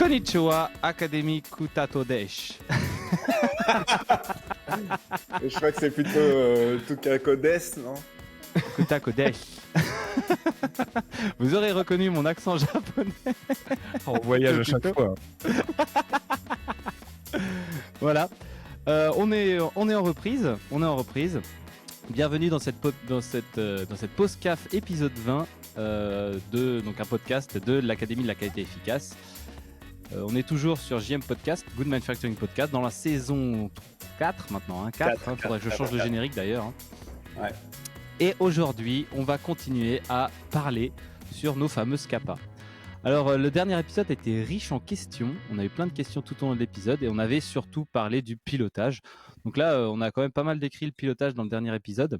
Konnichiwa, Académie Kutato Desh. Je crois que c'est plutôt Tukako Des, non? Kutako Desh. Vous aurez reconnu mon accent japonais. On voyage à chaque fois. Voilà. On est en reprise. Bienvenue dans cette pause CAF épisode 20 donc un podcast de l'Académie de la qualité efficace. On est toujours sur JM Podcast, Good Manufacturing Podcast, dans la saison 4 maintenant. 4, il faudrait que je change le générique d'ailleurs. Ouais. Et aujourd'hui, on va continuer à parler sur nos fameuses CAPA. Alors, le dernier épisode était riche en questions. On a eu plein de questions tout au long de l'épisode et on avait surtout parlé du pilotage. Donc là, on a quand même pas mal décrit le pilotage dans le dernier épisode.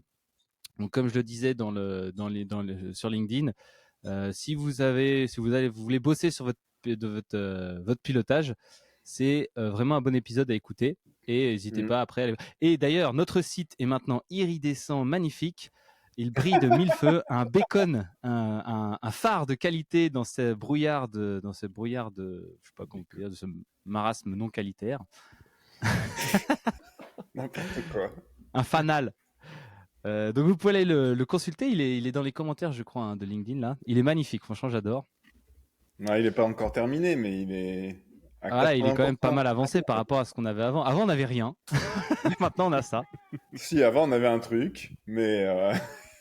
Donc, comme je le disais sur LinkedIn, si vous voulez bosser sur votre pilotage, c'est vraiment un bon épisode à écouter. Et n'hésitez pas après à aller... Et d'ailleurs, notre site est maintenant iridescent, magnifique. Il brille de mille feux, un bacon, un phare de qualité dans ce brouillard de, je sais pas comment on peut dire, de ce marasme non qualitaire. N'importe quoi. Un fanal. Donc vous pouvez aller le consulter, il est dans les commentaires, je crois, de LinkedIn là. Il est magnifique, franchement, j'adore. Non, il n'est pas encore terminé, mais il est. Voilà, il est quand même pas mal avancé par rapport à ce qu'on avait avant. Avant, on n'avait rien. Maintenant, on a ça. Si, avant, on avait un truc, mais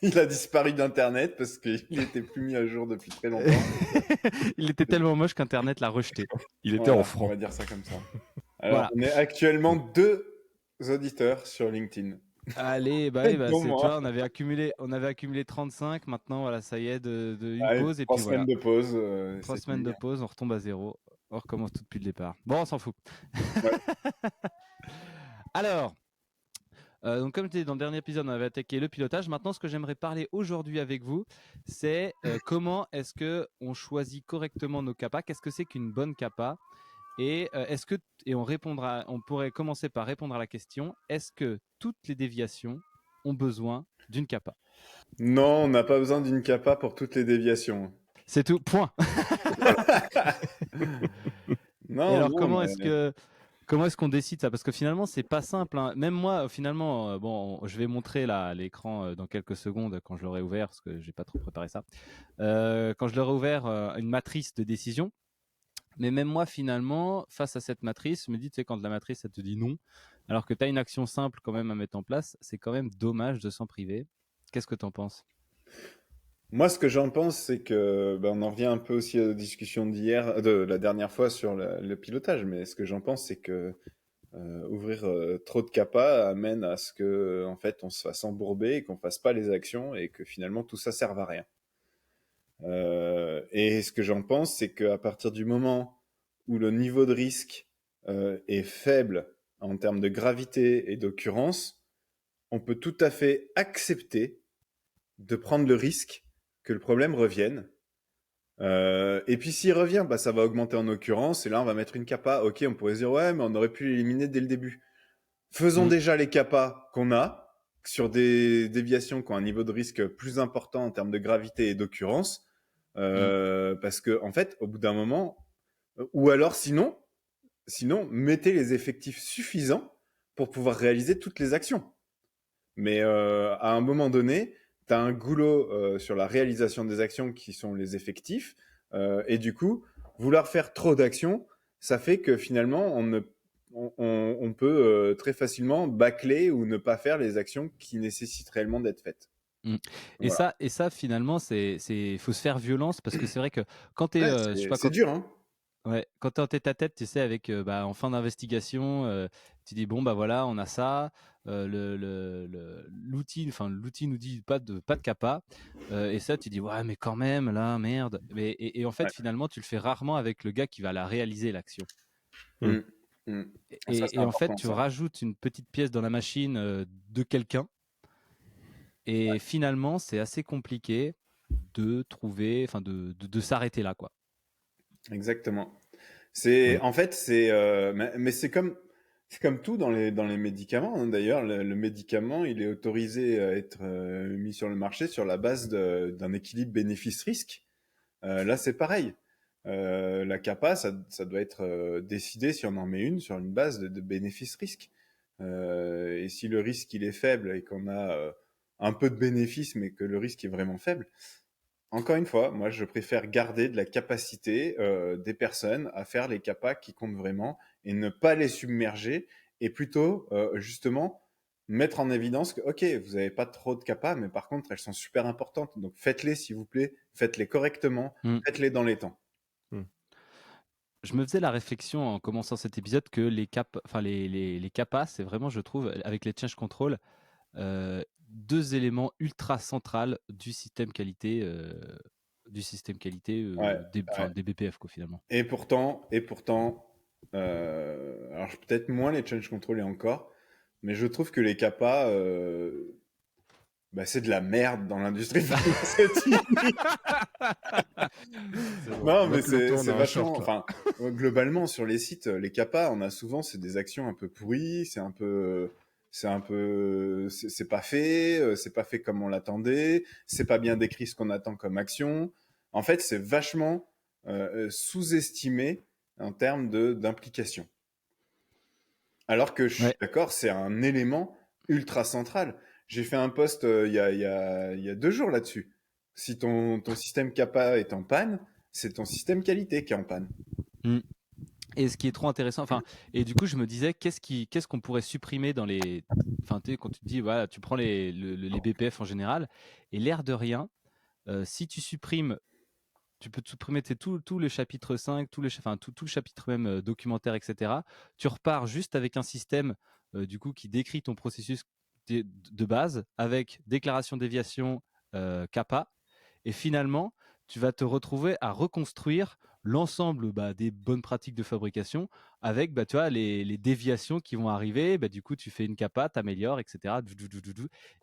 il a disparu d'Internet parce qu'il n'était plus mis à jour depuis très longtemps. Il était tellement moche qu'Internet l'a rejeté. Il était en On franc. va dire ça comme ça. Alors, Voilà. on est actuellement 2 auditeurs sur LinkedIn. Allez, Bon, tu moi. vois, on avait accumulé 35. Maintenant, voilà, ça y est, une Allez, pause et 3 puis semaines voilà. de pause. 3 c'est semaines de fini. pause, on retombe à zéro. On recommence tout depuis le départ. Bon, on s'en fout. Ouais. Alors, donc comme je disais dans le dernier épisode, on avait attaqué le pilotage. Maintenant, ce que j'aimerais parler aujourd'hui avec vous, c'est comment est-ce que on choisit correctement nos CAPA. Qu'est-ce que c'est qu'une bonne CAPA? Et on pourrait commencer par répondre à la question, est-ce que toutes les déviations ont besoin d'une CAPA? Non, on n'a pas besoin d'une CAPA pour toutes les déviations. C'est tout, point. Non, Et alors, non, comment est-ce qu'on décide ça? Parce que finalement, c'est pas simple, hein. Même moi, finalement, je vais montrer l'écran dans quelques secondes quand je l'aurai ouvert, parce que j'ai pas trop préparé ça. Quand je l'aurai ouvert, une matrice de décision. Mais même moi, finalement, face à cette matrice, je me dis, tu sais, quand la matrice, elle te dit non, alors que tu as une action simple quand même à mettre en place, c'est quand même dommage de s'en priver. Qu'est-ce que tu en penses? Moi, ce que j'en pense, c'est que on en revient un peu aussi aux discussions de la dernière fois sur le pilotage. Mais ce que j'en pense, c'est que ouvrir trop de CAPA amène à ce que, en fait, on se fasse embourber et qu'on fasse pas les actions et que finalement tout ça serve à rien. Et ce que j'en pense, c'est qu'à partir du moment où le niveau de risque est faible en termes de gravité et d'occurrence, on peut tout à fait accepter de prendre le risque que le problème revienne. Et puis s'il revient, ça va augmenter en occurrence, et là on va mettre une CAPA. Ok, on pourrait se dire ouais, mais on aurait pu l'éliminer dès le début. Faisons déjà les CAPA qu'on a sur des déviations qui ont un niveau de risque plus important en termes de gravité et d'occurrence, parce que en fait, au bout d'un moment, ou alors sinon, mettez les effectifs suffisants pour pouvoir réaliser toutes les actions. Mais à un moment donné, tu as un goulot sur la réalisation des actions qui sont les effectifs. Et du coup, vouloir faire trop d'actions, ça fait que finalement, on peut très facilement bâcler ou ne pas faire les actions qui nécessitent réellement d'être faites. Et Voilà. ça, finalement, faut se faire violence parce que c'est vrai que quand tu es, Ouais, c'est dur, hein. Ouais, quand t'es en tête à tête, tu sais, avec en fin d'investigation, tu dis bon bah voilà, on a ça, l'outil nous dit pas de CAPA, et ça tu dis ouais mais quand même là merde, et en fait Ouais. finalement tu le fais rarement avec le gars qui va la réaliser l'action. Mm. Mm. Ça, c'est Et en fait important, tu ça. rajoutes une petite pièce dans la machine de quelqu'un, et finalement c'est assez compliqué de trouver, enfin de s'arrêter là quoi. Exactement. Oui. En fait, mais c'est comme tout dans les médicaments, hein. D'ailleurs, le médicament, il est autorisé à être mis sur le marché sur la base d'un équilibre bénéfice-risque. Là, c'est pareil. La CAPA, ça doit être décidé si on en met une sur une base de bénéfice-risque. Et si le risque il est faible et qu'on a un peu de bénéfice mais que le risque est vraiment faible, encore une fois, moi je préfère garder de la capacité des personnes à faire les CAPA qui comptent vraiment et ne pas les submerger et plutôt justement mettre en évidence que ok, vous n'avez pas trop de CAPA mais par contre elles sont super importantes, donc faites-les s'il vous plaît, faites-les correctement, faites-les dans les temps. Je me faisais la réflexion en commençant cet épisode que les CAPA, c'est vraiment, je trouve, avec les change control, deux éléments ultra centrales du système qualité, Ouais, des BPF quoi, finalement. Et pourtant, alors peut-être moins les change control et encore, mais je trouve que les CAPA, c'est de la merde dans l'industrie pharmaceutique. Non, mais c'est vachement. Enfin, globalement sur les sites, les CAPA, on a souvent c'est des actions un peu pourries, c'est pas fait, c'est pas fait comme on l'attendait, c'est pas bien décrit ce qu'on attend comme action. En fait, c'est vachement sous-estimé en termes d'implication. Alors que je suis d'accord, c'est un élément ultra central. J'ai fait un post il y a 2 jours là-dessus. Si ton système CAPA est en panne, c'est ton système qualité qui est en panne. Et ce qui est trop intéressant, et du coup je me disais qu'est-ce qu'on pourrait supprimer dans les, quand tu te dis voilà, tu prends les BPF en général, et l'air de rien, si tu supprimes, tu peux supprimer tout le chapitre 5, tout le chapitre même documentaire, etc. Tu repars juste avec un système du coup qui décrit ton processus de base avec déclaration déviation CAPA, et finalement tu vas te retrouver à reconstruire l'ensemble des bonnes pratiques de fabrication avec tu vois, les déviations qui vont arriver. Du coup, tu fais une CAPA, tu améliores, etc.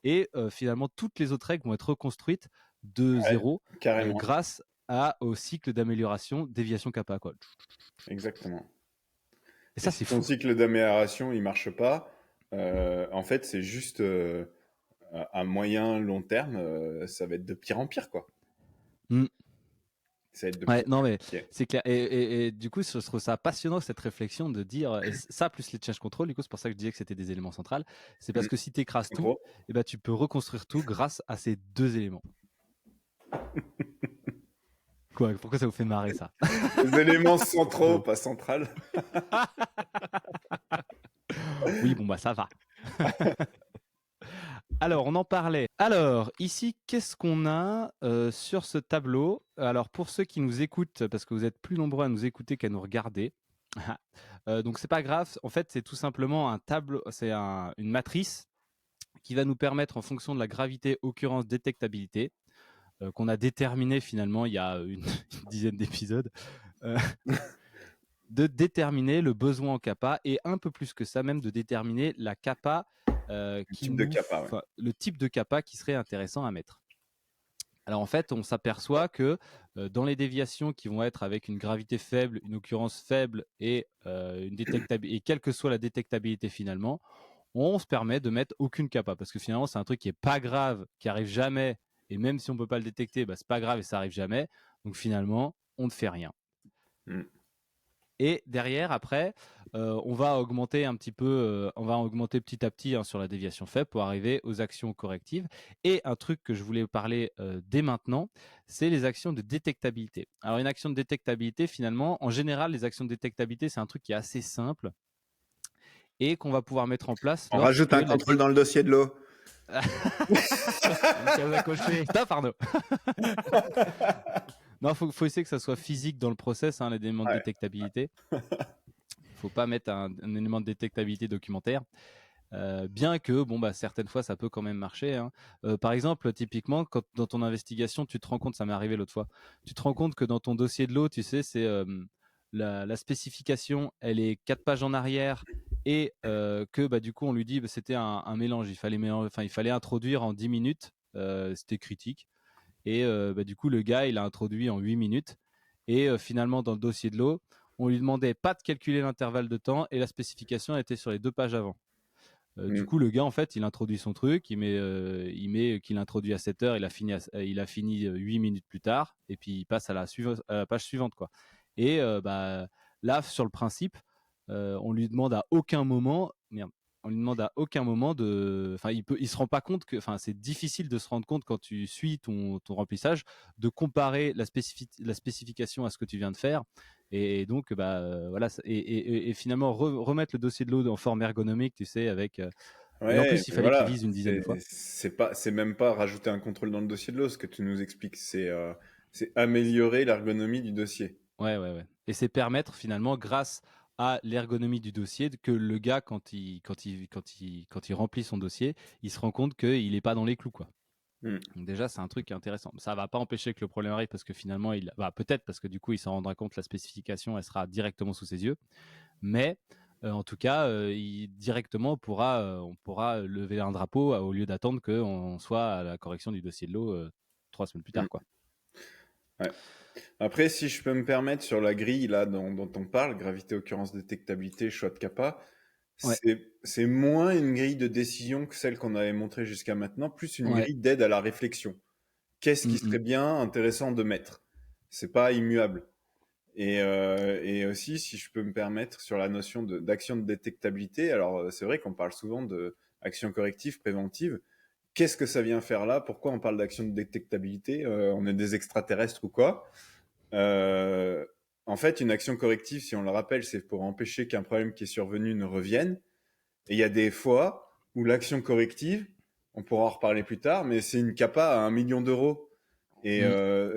Et finalement, toutes les autres règles vont être reconstruites de zéro grâce au cycle d'amélioration déviation CAPA. Quoi. Exactement. Et ça, c'est fou. Ton cycle d'amélioration, il marche pas. En fait, c'est juste à moyen, long terme, ça va être de pire en pire, quoi. C'est clair. Et du coup, je trouve ça passionnant cette réflexion de dire, et ça plus les change control, du coup, c'est pour ça que je disais que c'était des éléments centraux. C'est parce que si tu écrases tout, tu peux reconstruire tout grâce à ces deux éléments. Quoi, pourquoi ça vous fait marrer ça? Les éléments centraux, pas central. Oui, bon ça va. Alors, on en parlait. Alors, ici, qu'est-ce qu'on a sur ce tableau? Alors, pour ceux qui nous écoutent, parce que vous êtes plus nombreux à nous écouter qu'à nous regarder, donc c'est pas grave. En fait, c'est tout simplement un tableau, c'est une matrice qui va nous permettre, en fonction de la gravité, occurrence, détectabilité, qu'on a déterminé finalement il y a une dizaine d'épisodes, de déterminer le besoin en CAPA, et un peu plus que ça même, de déterminer la CAPA, le type de CAPA qui serait intéressant à mettre. Alors en fait, on s'aperçoit que dans les déviations qui vont être avec une gravité faible, une occurrence faible et et quelle que soit la détectabilité finalement, on se permet de mettre aucune CAPA, parce que finalement c'est un truc qui est pas grave, qui arrive jamais, et même si on peut pas le détecter, c'est pas grave et ça arrive jamais. Donc finalement, on ne fait rien. Et derrière, après, on va augmenter un petit peu, on va augmenter petit à petit sur la déviation faible pour arriver aux actions correctives. Et un truc que je voulais parler dès maintenant, c'est les actions de détectabilité. Alors une action de détectabilité, finalement, en général, les actions de détectabilité, c'est un truc qui est assez simple et qu'on va pouvoir mettre en place. On rajoute un contrôle dans le dossier de l'eau. Stop, Arnaud. Non, faut essayer que ça soit physique dans le process, les éléments de détectabilité. Faut pas mettre un élément de détectabilité documentaire. Bien que certaines fois ça peut quand même marcher. Par exemple, typiquement, quand dans ton investigation, tu te rends compte, ça m'est arrivé l'autre fois, tu te rends compte que dans ton dossier de l'eau, tu sais, c'est la spécification, elle est 4 pages en arrière, et que du coup on lui dit c'était un mélange, il fallait introduire en 10 minutes, c'était critique, et du coup le gars il a introduit en 8 minutes, et finalement dans le dossier de l'eau, on lui demandait pas de calculer l'intervalle de temps, et la spécification était sur les 2 pages avant. Du coup, le gars, en fait, il introduit son truc, il met qu'il introduit à 7 heures, il a fini 8 minutes plus tard, et puis il passe à à la page suivante, quoi. Et là, sur le principe, on lui demande à aucun moment, merde, on lui demande à aucun moment enfin, il se rend pas compte que, enfin, c'est difficile de se rendre compte quand tu suis ton remplissage, de comparer la spécification à ce que tu viens de faire. Et donc, voilà, et finalement remettre le dossier de l'eau en forme ergonomique, tu sais, avec. Et en Ouais, plus, il mais fallait qu'il voilà, vise une dizaine de fois. c'est même pas rajouter un contrôle dans le dossier de l'eau, ce que tu nous expliques, c'est améliorer l'ergonomie du dossier. Ouais, ouais, ouais. Et c'est permettre finalement, grâce à l'ergonomie du dossier, que le gars, quand il remplit son dossier, il se rend compte qu'il n'est pas dans les clous, quoi. Hmm. Donc déjà, c'est un truc intéressant. Ça va pas empêcher que le problème arrive parce que finalement, peut-être parce que du coup, il s'en rendra compte, la spécification, elle sera directement sous ses yeux. Mais en tout cas, directement, on pourra lever un drapeau au lieu d'attendre qu'on soit à la correction du dossier de l'eau 3 semaines plus Hmm. tard, quoi. Ouais. Après, si je peux me permettre sur la grille là dont on parle, gravité, occurrence, détectabilité, choix de kappa, Ouais, c'est moins une grille de décision que celle qu'on avait montrée jusqu'à maintenant, plus une ouais. grille d'aide à la réflexion. Qu'est-ce qui Mm, mm. serait bien intéressant de mettre? C'est pas immuable. Et aussi, si je peux me permettre, sur la notion d'action de détectabilité, alors c'est vrai qu'on parle souvent de action corrective, préventive. Qu'est-ce que ça vient faire là? Pourquoi on parle d'action de détectabilité? On est des extraterrestres ou quoi? Euh, En fait, une action corrective, si on le rappelle, c'est pour empêcher qu'un problème qui est survenu ne revienne. Et il y a des fois où l'action corrective, on pourra en reparler plus tard, mais c'est une capa à 1 million d'euros. Mm.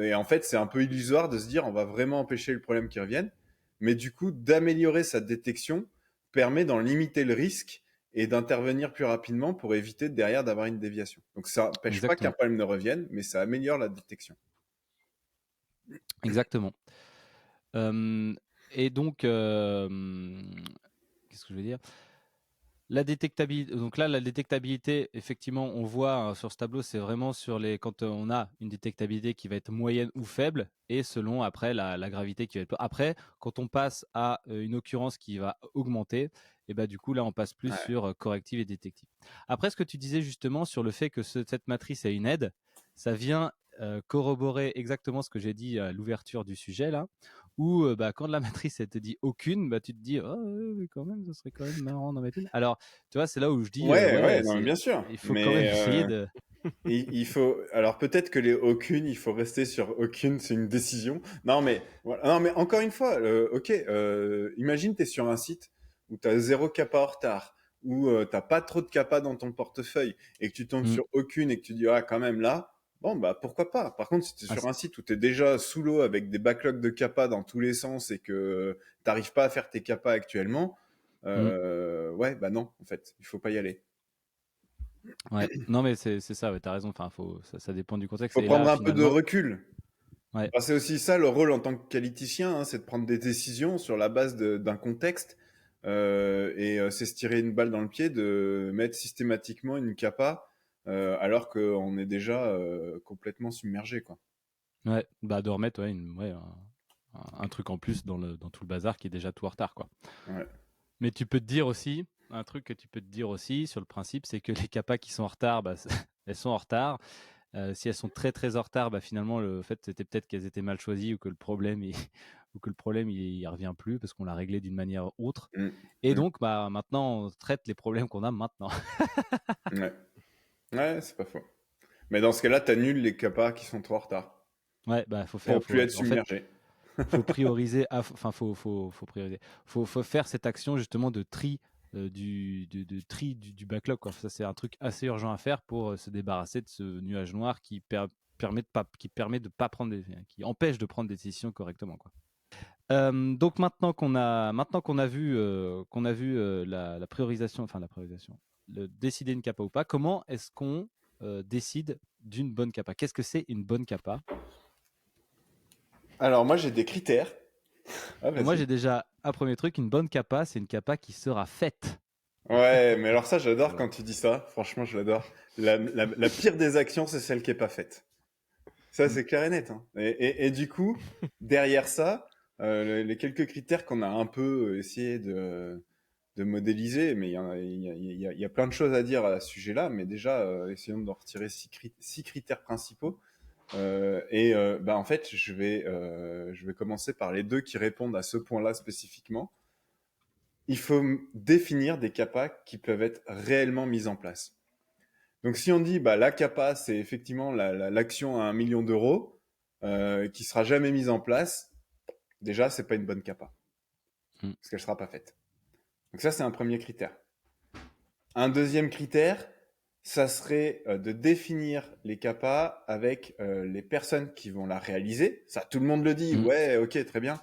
Et en fait, c'est un peu illusoire de se dire on va vraiment empêcher le problème qui revienne. Mais du coup, d'améliorer sa détection permet d'en limiter le risque et d'intervenir plus rapidement pour éviter derrière d'avoir une déviation. Donc ça n'empêche pas qu'un Exactement. problème ne revienne, mais ça améliore la détection. Exactement. Et donc, qu'est-ce que je veux dire? La détectabilité, donc là, la détectabilité, effectivement, on voit sur ce tableau, c'est vraiment quand on a une détectabilité qui va être moyenne ou faible, et selon après la gravité qui va être. Après, quand on passe à une occurrence qui va augmenter, et bah du coup là, on passe plus Ouais. sur corrective et détective. Après, ce que tu disais justement sur le fait que cette matrice est une aide, ça vient corroborer exactement ce que j'ai dit à l'ouverture du sujet là, où quand la matrice elle te dit aucune, bah tu te dis oh oui, quand même, ça serait quand même marrant d'en mettre une. Alors tu vois, c'est là où je dis Ouais, ouais, ouais, non, mais bien sûr. il faut quand même Mais essayer de. il faut. Alors peut-être que les aucune, il faut rester sur aucune, c'est une décision. Non, mais voilà. Non, mais encore une fois, ok. Imagine, tu es sur un site où tu as 0 kappa en retard, où t'as pas trop de kappa dans ton portefeuille, et que tu tombes Mm. sur aucune et que tu dis ah quand même là. Bon bah pourquoi pas. Par contre, si tu es Ah, sur un site où tu es déjà sous l'eau avec des backlogs de kappa dans tous les sens et que t'arrives pas à faire tes kappas actuellement, mm. ouais bah non en fait, il faut pas y aller. Ouais, non mais c'est ça, ouais, t'as raison. Enfin, ça dépend du contexte. Faut Et prendre là, un peu de finalement, recul. ouais, Bah, c'est aussi ça le rôle en tant que qualiticien, hein, c'est de prendre des décisions sur la base d'un contexte. C'est se tirer une balle dans le pied de mettre systématiquement une capa alors qu'on est déjà complètement submergé, quoi. ouais, bah de remettre un truc en plus dans tout le bazar qui est déjà tout en retard, quoi. Ouais. Mais tu peux te dire aussi, un truc que tu peux te dire aussi sur le principe, c'est que les capas qui sont en retard, bah, elles sont en retard. Si elles sont très très en retard, bah, finalement, le fait, c'était peut-être qu'elles étaient mal choisies ou que le problème, ou que le problème, il revient plus parce qu'on l'a réglé d'une manière autre. Mm. Et Mm. donc, bah, maintenant, on traite les problèmes qu'on a maintenant. Ouais. Ouais, c'est pas faux. Mais dans ce cas-là, t'annules les capas qui sont trop en retard Ouais, bah, pour plus être en fait, submergé. faut prioriser, enfin, faut prioriser. Faut faire cette action justement de tri du backlog, quoi. Ça, c'est un truc assez urgent à faire pour se débarrasser de ce nuage noir permet de pas prendre qui empêche de prendre des décisions correctement, quoi. Donc maintenant qu'on a vu la priorisation, enfin la priorisation, décider une capa ou pas, comment est-ce qu'on décide d'une bonne capa? Qu'est-ce que c'est une bonne capa? Alors moi j'ai des critères. Ah Moi, vas-y. j'ai déjà un premier truc, une bonne capa, c'est une capa qui sera faite. Ouais, mais alors ça j'adore Voilà. quand tu dis ça. Franchement, je l'adore. La pire des actions, c'est celle qui est pas faite. Ça, Mm. c'est clair et net, hein. Et du coup, derrière ça, les quelques critères qu'on a un peu essayé de de modéliser, mais il y a plein de choses à dire à ce sujet-là, mais déjà, essayons d'en retirer six critères principaux. En fait, je vais commencer par les deux qui répondent à ce point-là spécifiquement. Il faut définir des CAPA qui peuvent être réellement mises en place. Donc, si on dit la CAPA, c'est effectivement l'action à 1 million d'euros qui sera jamais mise en place, déjà, c'est pas une bonne CAPA parce qu'elle sera pas faite. Donc ça, c'est un premier critère. Un deuxième critère, ça serait de définir les CAPA avec les personnes qui vont la réaliser. Ça, tout le monde le dit, ouais, ok, très bien.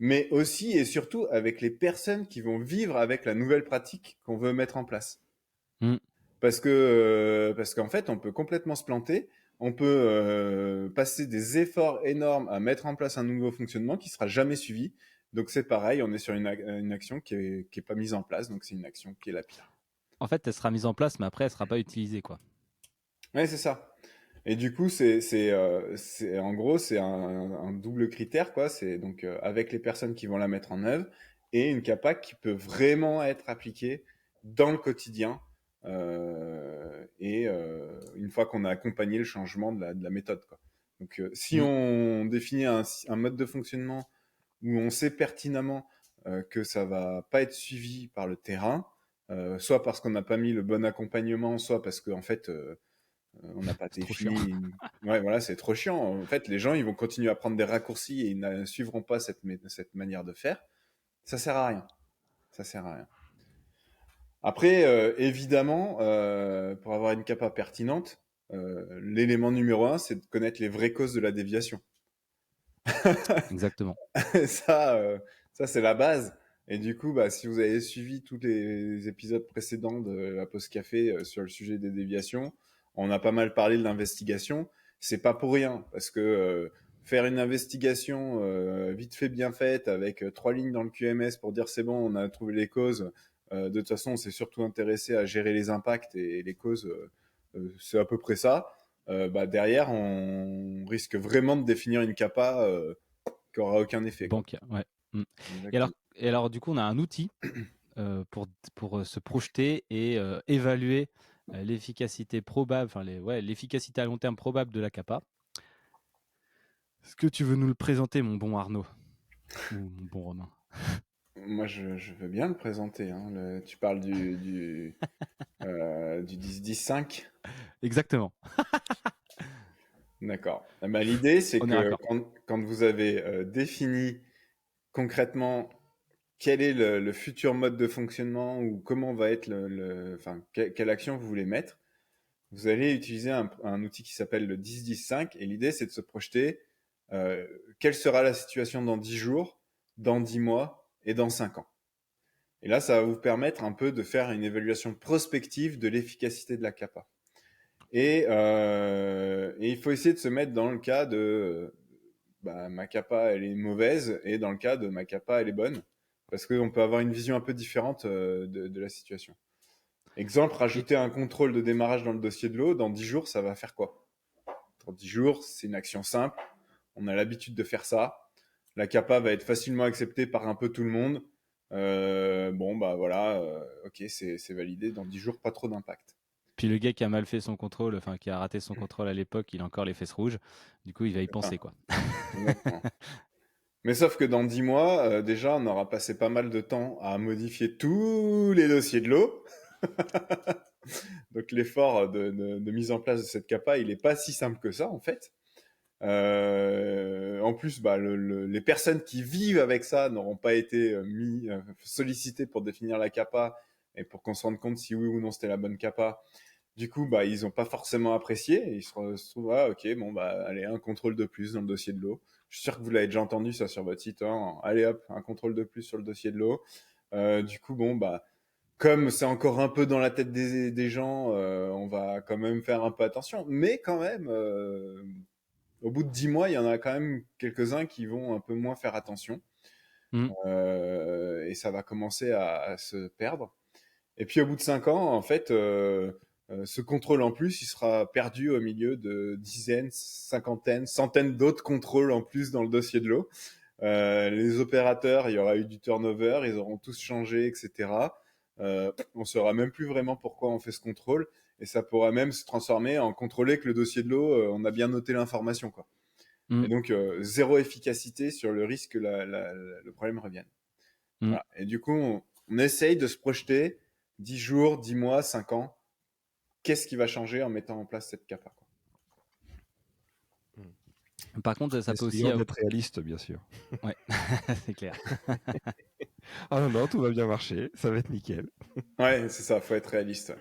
Mais aussi et surtout avec les personnes qui vont vivre avec la nouvelle pratique qu'on veut mettre en place. Parce qu'en fait, on peut complètement se planter. On peut passer des efforts énormes à mettre en place un nouveau fonctionnement qui sera jamais suivi. Donc c'est pareil, on est sur une action qui est pas mise en place, donc c'est une action qui est la pire. En fait, elle sera mise en place, mais après, elle sera pas utilisée, quoi. Ouais, c'est ça. Et du coup, en gros, c'est un double critère, quoi. C'est donc avec les personnes qui vont la mettre en œuvre et une CAPA qui peut vraiment être appliquée dans le quotidien. Une fois qu'on a accompagné le changement de la méthode, quoi. Donc, si on définit un mode de fonctionnement où on sait pertinemment que ça va pas être suivi par le terrain, soit parce qu'on n'a pas mis le bon accompagnement, soit parce qu'en fait on n'a pas défini. Ouais, voilà, c'est trop chiant. En fait, les gens, ils vont continuer à prendre des raccourcis et ils ne suivront pas cette manière de faire. Ça sert à rien. Ça sert à rien. Après, évidemment, pour avoir une CAPA pertinente, l'élément numéro 1, c'est de connaître les vraies causes de la déviation. Exactement. ça, c'est la base. Et du coup, si vous avez suivi tous les épisodes précédents de la pause café sur le sujet des déviations, on a pas mal parlé de l'investigation. C'est pas pour rien, parce que faire une investigation vite fait, bien faite, avec 3 lignes dans le QMS pour dire c'est bon, on a trouvé les causes. De toute façon, on s'est surtout intéressé à gérer les impacts et les causes, c'est à peu près ça. Derrière, on risque vraiment de définir une CAPA qui aura aucun effet. Bancaire, ouais. Et alors, du coup, on a un outil pour se projeter et évaluer l'efficacité probable, l'efficacité à long terme probable de la CAPA. Est-ce que tu veux nous le présenter, mon bon Arnaud ou mon bon Romain? Moi, je veux bien le présenter. Hein. Tu parles du 10-10-5. Exactement. D'accord. L'idée, c'est On est que d'accord. quand vous avez défini concrètement quel est le futur mode de fonctionnement ou comment va être quelle action vous voulez mettre, vous allez utiliser un outil qui s'appelle le 10-10-5. Et l'idée, c'est de se projeter quelle sera la situation dans 10 jours, dans 10 mois et dans 5 ans. Et là, ça va vous permettre un peu de faire une évaluation prospective de l'efficacité de la CAPA. Et il faut essayer de se mettre dans le cas de ma CAPA, elle est mauvaise, et dans le cas de ma CAPA, elle est bonne. Parce qu'on peut avoir une vision un peu différente de la situation. Exemple, rajouter un contrôle de démarrage dans le dossier de l'eau, dans 10 jours, ça va faire quoi? Dans 10 jours, c'est une action simple. On a l'habitude de faire ça. La CAPA va être facilement acceptée par un peu tout le monde. Ok, c'est validé. Dans 10 jours, pas trop d'impact. Puis le gars qui a mal fait son contrôle, enfin qui a raté son contrôle à l'époque, il a encore les fesses rouges. Du coup, il va y penser, quoi. Exactement. Mais sauf que dans 10 mois, déjà, on aura passé pas mal de temps à modifier tous les dossiers de l'eau. Donc l'effort de mise en place de cette CAPA, il n'est pas si simple que ça, en fait. En plus, les personnes qui vivent avec ça n'auront pas été sollicitées pour définir la CAPA et pour qu'on se rende compte si oui ou non c'était la bonne CAPA. Du coup, ils n'ont pas forcément apprécié. Et ils se retrouvent, allez, un contrôle de plus dans le dossier de l'eau. Je suis sûr que vous l'avez déjà entendu ça sur votre site. Hein. Allez hop, un contrôle de plus sur le dossier de l'eau. Du coup, comme c'est encore un peu dans la tête des gens, on va quand même faire un peu attention. Mais quand même, au bout de 10 mois, il y en a quand même quelques-uns qui vont un peu moins faire attention. Et ça va commencer à se perdre. Et puis au bout de 5 ans, en fait, ce contrôle en plus, il sera perdu au milieu de dizaines, cinquantaines, centaines d'autres contrôles en plus dans le dossier de l'eau. Les opérateurs, il y aura eu du turnover, ils auront tous changé, etc. on saura même plus vraiment pourquoi on fait ce contrôle, et ça pourra même se transformer en contrôler que le dossier de l'eau, on a bien noté l'information, quoi. Et donc, zéro efficacité sur le risque que le problème revienne. Voilà. Et du coup, on essaye de se projeter 10 jours, 10 mois, 5 ans. Qu'est-ce qui va changer en mettant en place cette CAPA, quoi. Par contre, ça peut aussi Essayons d'être réaliste, bien sûr. Ouais, c'est clair. Ah non, tout va bien marcher, ça va être nickel. Ouais, c'est ça, faut être réaliste.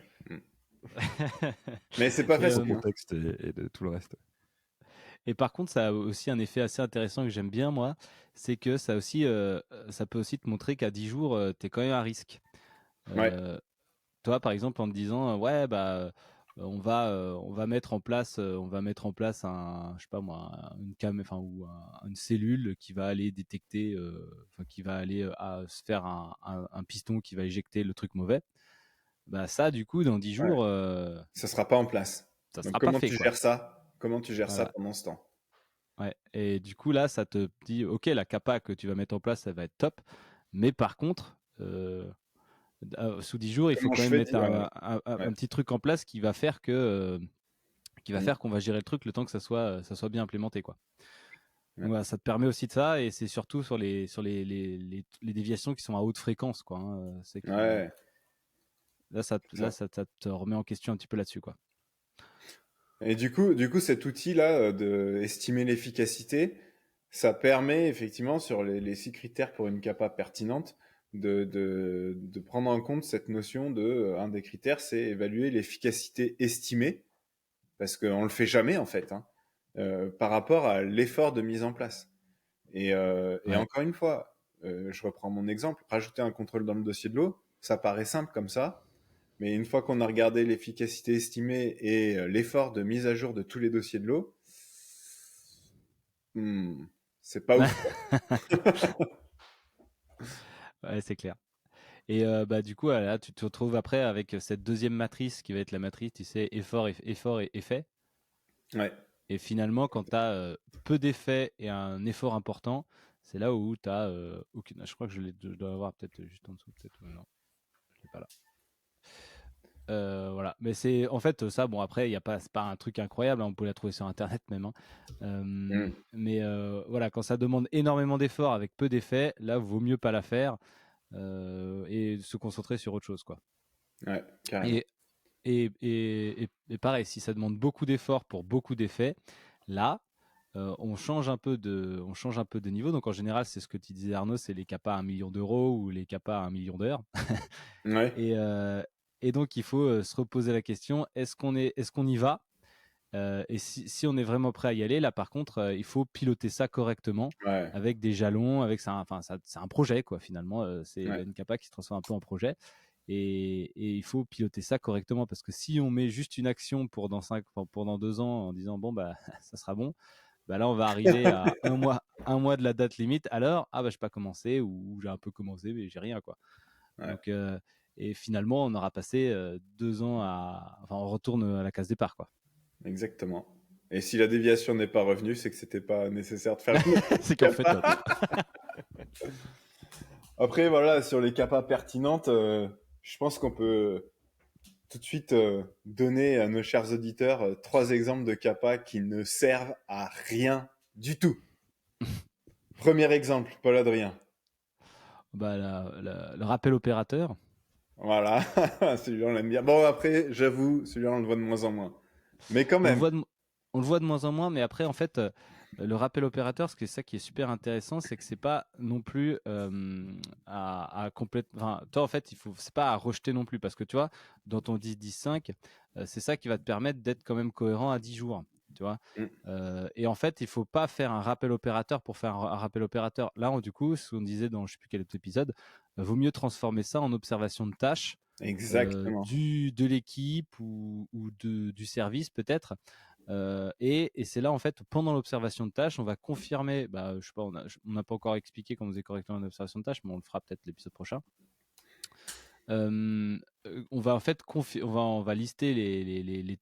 Mais c'est pas Sur facile. le contexte et de tout le reste. Et par contre, ça a aussi un effet assez intéressant que j'aime bien, moi, c'est que ça peut aussi te montrer qu'à 10 jours, tu es quand même à risque. Ouais. Toi, par exemple, en te disant, ouais, bah, on va mettre en place, je sais pas moi, une cellule qui va aller détecter, qui va aller se faire un piston qui va éjecter le truc mauvais. Bah ça, du coup, dans 10 jours, ça sera pas en place. ça Donc sera pas comment fait, tu quoi. gères ça? Comment tu gères ça Voilà. pendant ce temps? Ouais. Et du coup, là, ça te dit, ok, la capa que tu vas mettre en place, ça va être top. Mais par contre, sous 10 jours, il faut Comment quand je même fais? mettre un petit truc en place qui va faire faire qu'on va gérer le truc le temps que ça soit bien implémenté, quoi. Donc, voilà, ça te permet aussi de ça, et c'est surtout sur les déviations qui sont à haute fréquence, quoi. C'est que Ouais. là, ça te remet en question un petit peu là-dessus, quoi. Et du coup, cet outil-là de estimer l'efficacité, ça permet effectivement sur les 6 critères pour une CAPA pertinente de prendre en compte cette notion un des critères, c'est évaluer l'efficacité estimée, parce qu'on le fait jamais en fait, hein, par rapport à l'effort de mise en place. Et Ouais. encore une fois, je reprends mon exemple, rajouter un contrôle dans le dossier de l'eau, ça paraît simple comme ça, mais une fois qu'on a regardé l'efficacité estimée et l'effort de mise à jour de tous les dossiers de l'eau, c'est pas ouf, quoi. Ouais, c'est clair. Et bah, du coup, là, tu te retrouves après avec cette deuxième matrice qui va être la matrice, tu sais, effort et effet. Ouais. Et finalement, quand tu as peu d'effets et un effort important, c'est là où tu as aucune. Je crois que je dois avoir peut-être juste en dessous, peut-être. Non, je l'ai pas là. Voilà. Mais c'est en fait ça. Bon, après, c'est pas un truc incroyable, hein, on peut la trouver sur Internet même, hein. Mais voilà, quand ça demande énormément d'efforts avec peu d'effets, là, vaut mieux pas la faire et se concentrer sur autre chose, quoi. Ouais, carrément. Et, et pareil, si ça demande beaucoup d'efforts pour beaucoup d'effets, là, on change un peu de niveau. Donc en général, c'est ce que tu disais, Arnaud, c'est les capas à 1 million d'euros ou les capas à 1 million d'heures. Ouais. Et donc il faut se reposer la question, est-ce qu'on y va? Et si on est vraiment prêt à y aller, là par contre, il faut piloter ça correctement Ouais. avec des jalons, c'est un projet, quoi, finalement. C'est Ouais. une capa qui se transforme un peu en projet. Et il faut piloter ça correctement, parce que si on met juste une action pour dans 2 ans en disant bon bah ça sera bon, bah là on va arriver à un mois de la date limite. Alors bah j'ai pas commencé, ou j'ai un peu commencé mais j'ai rien, quoi. Ouais. Donc et finalement on aura passé 2 ans on retourne à la case départ, quoi. Exactement. Et si la déviation n'est pas revenue, c'est que c'était pas nécessaire de faire une C'est qu'en fait top. Après, voilà, sur les capas pertinentes, je pense qu'on peut tout de suite donner à nos chers auditeurs 3 exemples de capas qui ne servent à rien du tout. Premier exemple, Paul-Adrien. Bah le rappel opérateur. Voilà, celui-là on l'aime bien. Bon, après, j'avoue, celui-là on le voit de moins en moins. Mais quand On le même. voit de moins en moins, mais après, en fait, le rappel opérateur, c'est ça qui est super intéressant, c'est que c'est pas non plus à complètement. Enfin, toi, en fait, c'est pas à rejeter non plus, parce que tu vois, dans ton 10-10-5, c'est ça qui va te permettre d'être quand même cohérent à 10 jours. Tu vois. Et en fait, il faut pas faire un rappel opérateur pour faire un rappel opérateur. Là, du coup, ce qu'on disait dans je sais plus quel autre épisode, vaut mieux transformer ça en observation de tâches. Exactement. De l'équipe ou du service, peut-être. Et c'est là, en fait, pendant l'observation de tâches, on va confirmer. Bah, je sais pas, on n'a pas encore expliqué comment on faisait correctement l'observation de tâches, mais on le fera peut-être l'épisode prochain. On va en fait on va lister les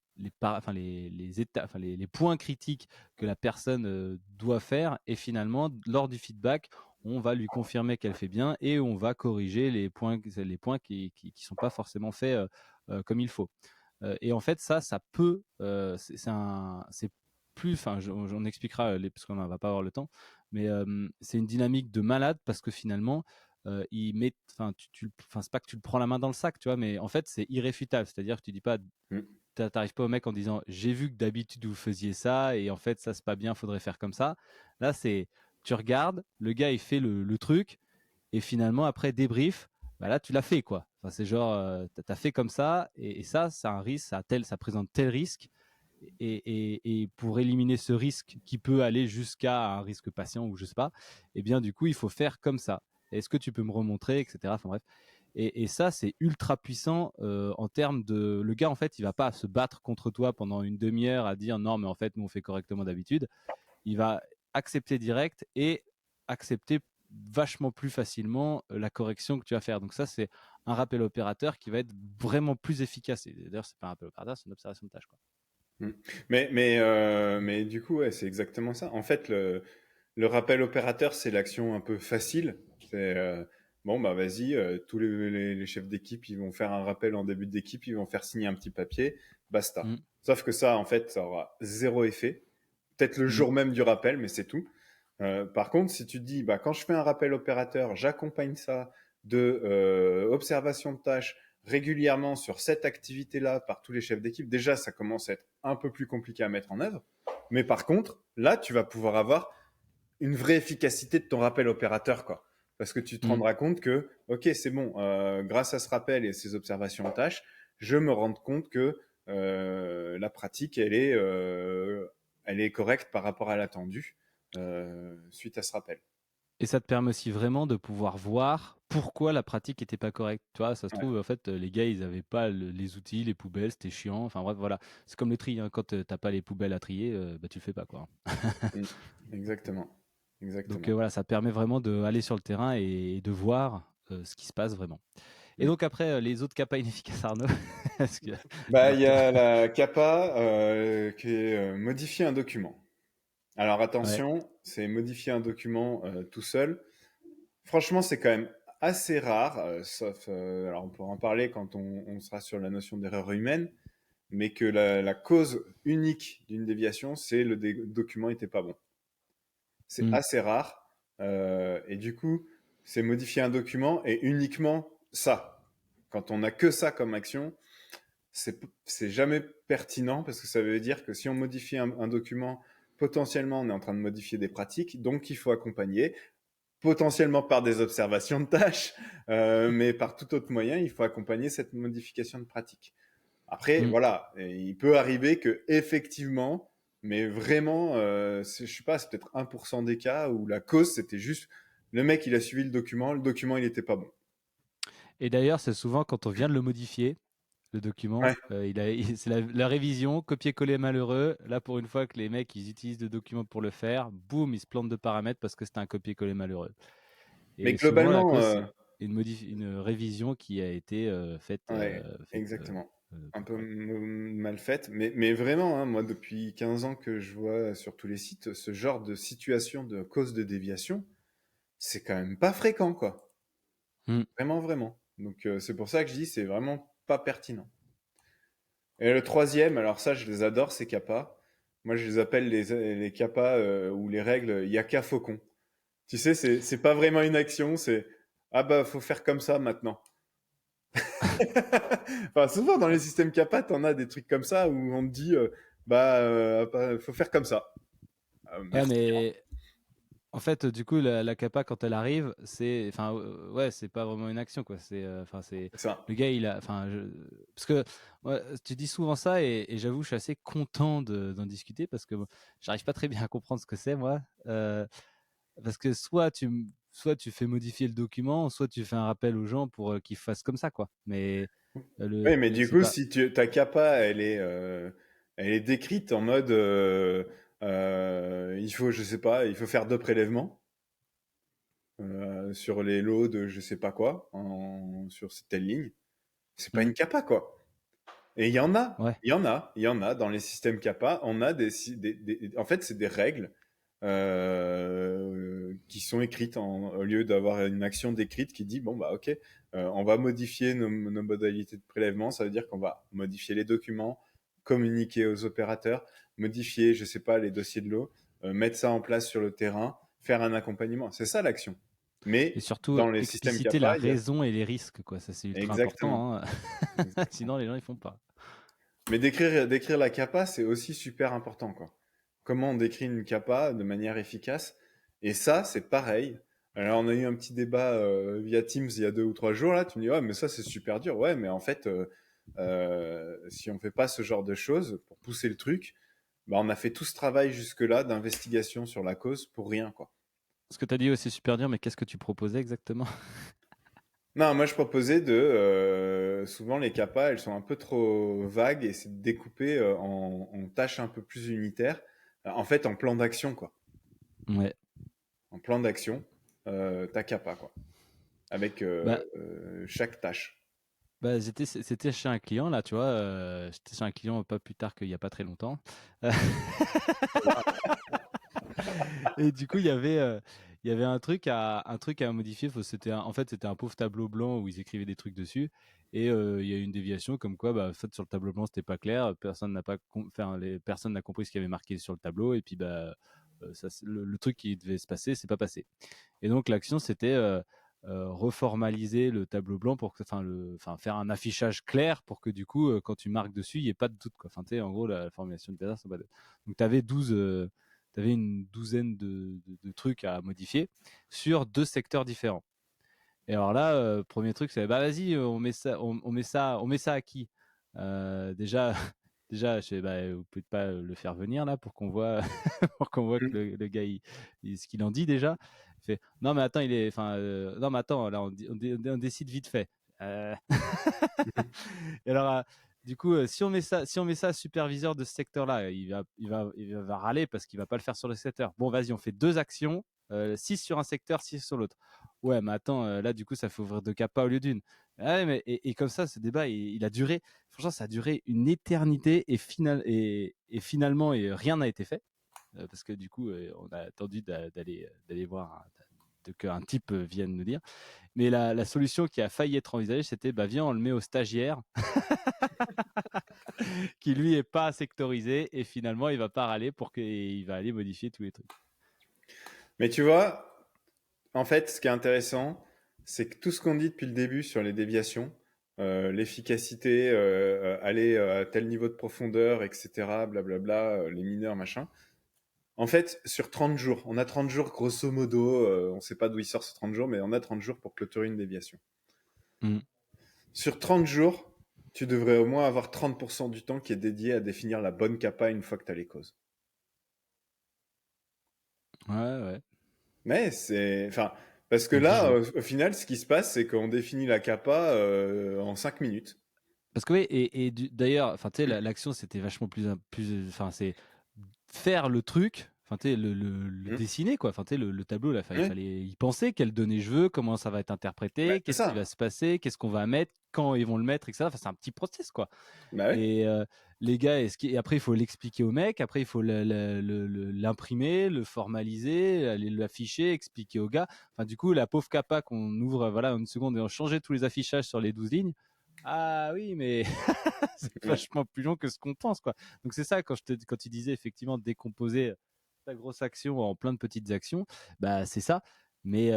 étapes, les points critiques que la personne doit faire, et finalement, lors du feedback, on va lui confirmer qu'elle fait bien et on va corriger les points qui sont pas forcément faits comme il faut. Et en fait, ça peut, c'est plus, enfin, on expliquera parce qu'on ne va pas avoir le temps, mais c'est une dynamique de malade parce que finalement, enfin, enfin, c'est pas que tu le prends la main dans le sac, tu vois, mais en fait, c'est irréfutable. C'est-à-dire que tu dis pas, t'arrives pas au mec en disant, j'ai vu que d'habitude vous faisiez ça et en fait, ça c'est pas bien, faudrait faire comme ça. Là, tu regardes, le gars il fait le truc et finalement après débrief, bah là tu l'as fait quoi. Enfin, c'est genre t'as fait comme ça et ça c'est un risque, ça présente tel risque et pour éliminer ce risque qui peut aller jusqu'à un risque patient ou je sais pas, et bien du coup il faut faire comme ça. Est-ce que tu peux me remontrer, etc. Enfin bref. Et ça c'est ultra puissant en termes de le gars en fait il va pas se battre contre toi pendant une demi-heure à dire non mais en fait nous on fait correctement d'habitude. Il va accepter direct et accepter vachement plus facilement la correction que tu vas faire. Donc ça, c'est un rappel opérateur qui va être vraiment plus efficace. Et d'ailleurs, c'est pas un rappel opérateur, c'est une observation de tâche, quoi. Mais du coup, ouais, c'est exactement ça. En fait, le rappel opérateur, c'est l'action un peu facile. C'est bon, bah vas-y, tous les chefs d'équipe, ils vont faire un rappel en début d'équipe, ils vont faire signer un petit papier, basta. Mm. Sauf que ça, en fait, ça aura zéro effet. Peut-être le jour même du rappel, mais c'est tout. Par contre, si tu te dis, bah, quand je fais un rappel opérateur, j'accompagne ça de observation de tâches régulièrement sur cette activité-là par tous les chefs d'équipe, déjà, ça commence à être un peu plus compliqué à mettre en œuvre. Mais par contre, là, tu vas pouvoir avoir une vraie efficacité de ton rappel opérateur, quoi. Parce que tu te rendras compte que, ok, c'est bon, grâce à ce rappel et ces observations de tâches, je me rends compte que la pratique, elle est correcte par rapport à l'attendu suite à ce rappel. Et ça te permet aussi vraiment de pouvoir voir pourquoi la pratique était pas correcte. Tu vois, ça se Ouais. trouve, en fait, les gars, ils avaient pas les outils, les poubelles, c'était chiant. Enfin bref, voilà. C'est comme le tri, hein. Quand t'as pas les poubelles à trier, bah tu le fais pas, quoi. Mm. Exactement. Donc Exactement. voilà, ça permet vraiment d'aller sur le terrain et de voir ce qui se passe vraiment. Et donc après, les autres CAPA inefficaces, Arnaud, parce que Bah, il y alors, a la CAPA qui est modifier un document. Alors ouais. attention, c'est modifier un document tout seul. Franchement, c'est quand même assez rare, sauf, alors on pourra en parler quand on sera sur la notion d'erreur humaine, mais que la cause unique d'une déviation, c'est le document n'était pas bon. C'est Mm. assez rare, et du coup, c'est modifier un document et uniquement ça. Quand on n'a que ça comme action, c'est jamais pertinent parce que ça veut dire que si on modifie un document, potentiellement on est en train de modifier des pratiques, donc il faut accompagner potentiellement par des observations de tâches, mais par tout autre moyen, il faut accompagner cette modification de pratique. Après, Mm. voilà, il peut arriver que effectivement, mais vraiment, je sais pas, c'est peut-être 1% des cas où la cause c'était juste le mec il a suivi le document il était pas bon. Et d'ailleurs, c'est souvent quand on vient de le modifier, le document, Ouais, c'est la révision, copier-coller malheureux. Là, pour une fois que les mecs, ils utilisent le document pour le faire, boum, ils se plantent de paramètres parce que c'était un copier-coller malheureux. mais Et souvent, la globalement, cause, c'est une révision qui a été faite. ouais, exactement. Un peu Ouais. mal faite, mais vraiment, hein, moi depuis 15 ans que je vois sur tous les sites ce genre de situation de cause de déviation, c'est quand même pas fréquent, quoi. Mm. Vraiment, vraiment. Donc c'est pour ça que je dis c'est vraiment pas pertinent. Et le troisième, alors ça je les adore ces CAPA. Moi je les appelle les CAPA ou les règles Yaka Faucon. Tu sais, c'est pas vraiment une action, c'est ah bah faut faire comme ça maintenant. Enfin souvent dans les systèmes CAPA, t'en as des trucs comme ça où on te dit faut faire comme ça. Ouais, Merci. mais en fait, du coup, la capa quand elle arrive, enfin, ouais, c'est pas vraiment une action, quoi. Enfin, c'est C'est ça. le gars, parce que ouais, tu dis souvent ça et j'avoue, je suis assez content d'en discuter parce que j'arrive pas très bien à comprendre ce que c'est, moi. Parce que soit tu fais modifier le document, soit tu fais un rappel aux gens pour qu'ils fassent comme ça, quoi. Mais Oui, mais du c'est coup, pas. si ta capa, elle est décrite en mode, il faut, je sais pas, il faut faire 2 prélèvements sur les lots de je sais pas quoi, sur cette telle ligne. C'est pas Hmm, une capa, quoi. Et il y en a, ouais. il y en a dans les systèmes capa. On a en fait, c'est des règles qui sont écrites au lieu d'avoir une action décrite qui dit bon bah ok, on va modifier nos modalités de prélèvement, ça veut dire qu'on va modifier les documents, communiquer aux opérateurs, modifier je sais pas les dossiers de l'eau, mettre ça en place sur le terrain, faire un accompagnement, c'est ça l'action. Et Mais surtout, dans les systèmes expliciter la CAPA, il y a raison et les risques, quoi. Ça, c'est ultra exactement. important, hein. Sinon, les gens, ils font pas. Mais décrire la CAPA, c'est aussi super important, quoi. Comment on décrit une CAPA de manière efficace. Et ça, c'est pareil. Alors, on a eu un petit débat via Teams il y a 2 ou 3 jours, là. Tu me dis, ouais, mais ça, c'est super dur. Ouais, mais en fait, si on fait pas ce genre de choses pour pousser le truc, bah, on a fait tout ce travail jusque-là d'investigation sur la cause pour rien, quoi. Ce que tu as dit, c'est super dur, mais qu'est-ce que tu proposais exactement? Non, moi je proposais souvent les CAPA, elles sont un peu trop vagues et c'est de découper en tâches un peu plus unitaires. En fait, en plan d'action, quoi. Ouais. En plan d'action, ta CAPA, quoi. Avec Bah, chaque tâche. c'était chez un client, là, tu vois. J'étais chez un client pas plus tard qu'il y a pas très longtemps. Et du coup, il y avait un truc à modifier. En fait, c'était un pauvre tableau blanc où ils écrivaient des trucs dessus. Et il y a eu une déviation comme quoi, bah, en fait, sur le tableau blanc, c'était pas clair. Personne n'a compris ce qu'il y avait marqué sur le tableau. Et puis, bah, le truc qui devait se passer, c'est pas passé. Et donc, l'action, c'était reformaliser le tableau blanc faire un affichage clair pour que du coup, quand tu marques dessus, il n'y ait pas de doute, quoi. Enfin, en gros, la formulation de base, c'est pas de... Donc, tu avais une douzaine de trucs à modifier sur 2 secteurs différents. Et alors là, premier truc, c'est bah vas-y, on met ça à qui? Déjà, déjà, vous pouvez pas le faire venir là pour qu'on voit, pour qu'on voit que Mm. le gars, ce qu'il en dit déjà. Il fait, non mais attends, non mais attends, là on décide vite fait. Euh, Et alors, du coup, si on met ça superviseur de ce secteur-là, il va râler parce qu'il va pas le faire sur le secteur. Bon, vas-y, on fait 2 actions, 6 sur un secteur, 6 sur l'autre. Ouais, mais attends, là, du coup, ça fait ouvrir 2 CAPA au lieu d'une. Ah ouais, et comme ça, ce débat, il a duré, franchement, ça a duré une éternité et finalement, rien n'a été fait. Parce que du coup, on a attendu d'aller voir, qu'un type vienne nous dire. Mais la solution qui a failli être envisagée, c'était bah viens, on le met au stagiaire qui lui est pas sectorisé et finalement il va pas râler il va aller modifier tous les trucs. Mais tu vois, en fait, ce qui est intéressant, c'est que tout ce qu'on dit depuis le début sur les déviations, l'efficacité, aller à tel niveau de profondeur, etc., blablabla, les mineurs, machin. En fait, sur 30 jours, on a 30 jours grosso modo, on ne sait pas d'où il sort ce 30 jours, mais on a 30 jours pour clôturer une déviation. Mm. Sur 30 jours, tu devrais au moins avoir 30% du temps qui est dédié à définir la bonne CAPA une fois que tu as les causes. Ouais, ouais. Mais c'est... Enfin, parce que là, Obligé. au final, ce qui se passe, c'est qu'on définit la CAPA en 5 minutes. Parce que oui, d'ailleurs, enfin tu sais, l'action c'était vachement enfin c'est faire le truc, enfin tu sais, le Hmm. dessiner quoi, enfin tu sais, le tableau là, il Ouais. fallait y penser, quelles données je veux, comment ça va être Bah, interprété, c'est qu'est-ce qui va ça. se passer, qu'est-ce qu'on va mettre, quand ils vont le mettre, etc. Enfin c'est un petit process quoi. Bah ouais. Et les gars, et après il faut l'expliquer au mec, après il faut l'imprimer, le formaliser, aller l'afficher, expliquer au gars. Enfin du coup, la pauvre capa qu'on ouvre voilà une seconde et on changeait tous les affichages sur les 12 lignes. Ah oui, mais c'est Ouais. vachement plus long que ce qu'on pense, quoi. Donc c'est ça quand tu disais effectivement décomposer ta grosse action en plein de petites actions, bah c'est ça. Mais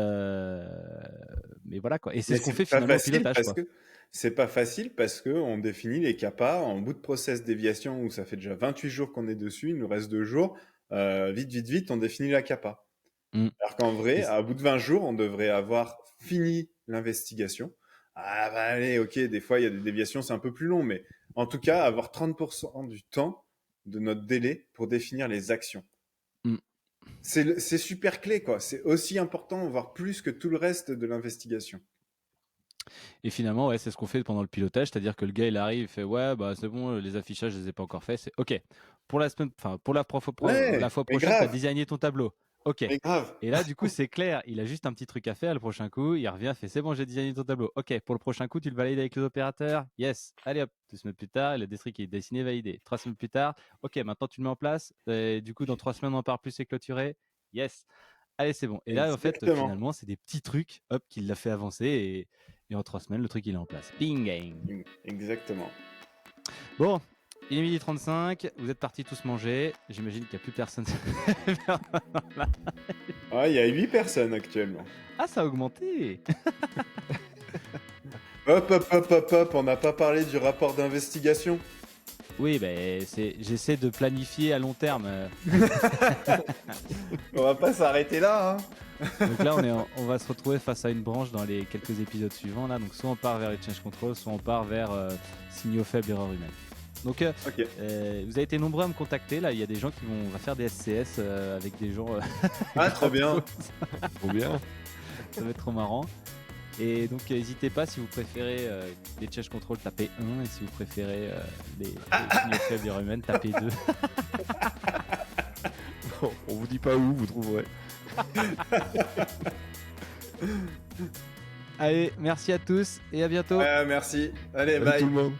mais voilà quoi. Et c'est Mais ce qu'on fait c'est pas finalement au facile pilotage, parce quoi. que c'est pas facile parce que on définit les CAPA en bout de process déviation où ça fait déjà 28 jours qu'on est dessus, il nous reste 2 jours. Vite, vite, vite, on définit la CAPA. Mm. Alors qu'en Et vrai, à bout de 20 jours, on devrait avoir fini l'investigation. Ah bah allez, ok, des fois il y a des déviations, c'est un peu plus long, mais en tout cas, avoir 30% du temps de notre délai pour définir les actions. mm. C'est super clé, quoi. C'est aussi important, voire plus que tout le reste de l'investigation. Et finalement, ouais, c'est ce qu'on fait pendant le pilotage, c'est-à-dire que le gars il arrive, il fait ouais, bah c'est bon, les affichages je les ai pas encore faits, c'est ok. Pour la semaine, enfin pour la Ouais, fois mais prochaine, tu as grave, designé ton tableau. Ok. mais grave. Et là, du coup, c'est clair, il a juste un petit truc à faire le prochain coup, il revient, fait c'est bon, j'ai designé ton tableau. Ok, pour le prochain coup, tu le valides avec les opérateurs. Yes. Allez hop, 2 semaines plus tard, il a des trucs qui est dessiné, validé. 3 semaines plus tard, ok, maintenant tu le mets en place. Du coup, dans 3 semaines, on en part plus, c'est clôturé. Yes. Allez, c'est bon. Et là, en fait, Exactement. finalement, c'est des petits trucs, hop, qui l'a fait avancer et en 3 semaines, le truc il est en place. Bing gang. Exactement. Bon, il est 12h35, vous êtes partis tous manger. J'imagine qu'il n'y a plus personne. Ah, il y a 8 personnes actuellement. Ah, ça a augmenté. Hop, on n'a pas parlé du rapport d'investigation. Oui, ben, j'essaie de planifier à long terme. On va pas s'arrêter là, hein. Donc là, on va se retrouver face à une branche dans les quelques épisodes suivants. Là. Donc soit on part vers les change control, soit on part vers signaux faibles, erreurs humaines. Donc Ok. vous avez été nombreux à me contacter. Là, il y a des gens on va faire des SCS avec des gens. Ah, trop bien. Trop bien. Ça va être trop marrant. Et donc n'hésitez pas si vous préférez les change control, tapez 1 et si vous préférez les signaux faibles, erreurs humaines, tapez 2. Bon, on vous dit pas où, vous trouverez. Allez, merci à tous et à bientôt. Merci. Allez, Salut bye. tout le monde.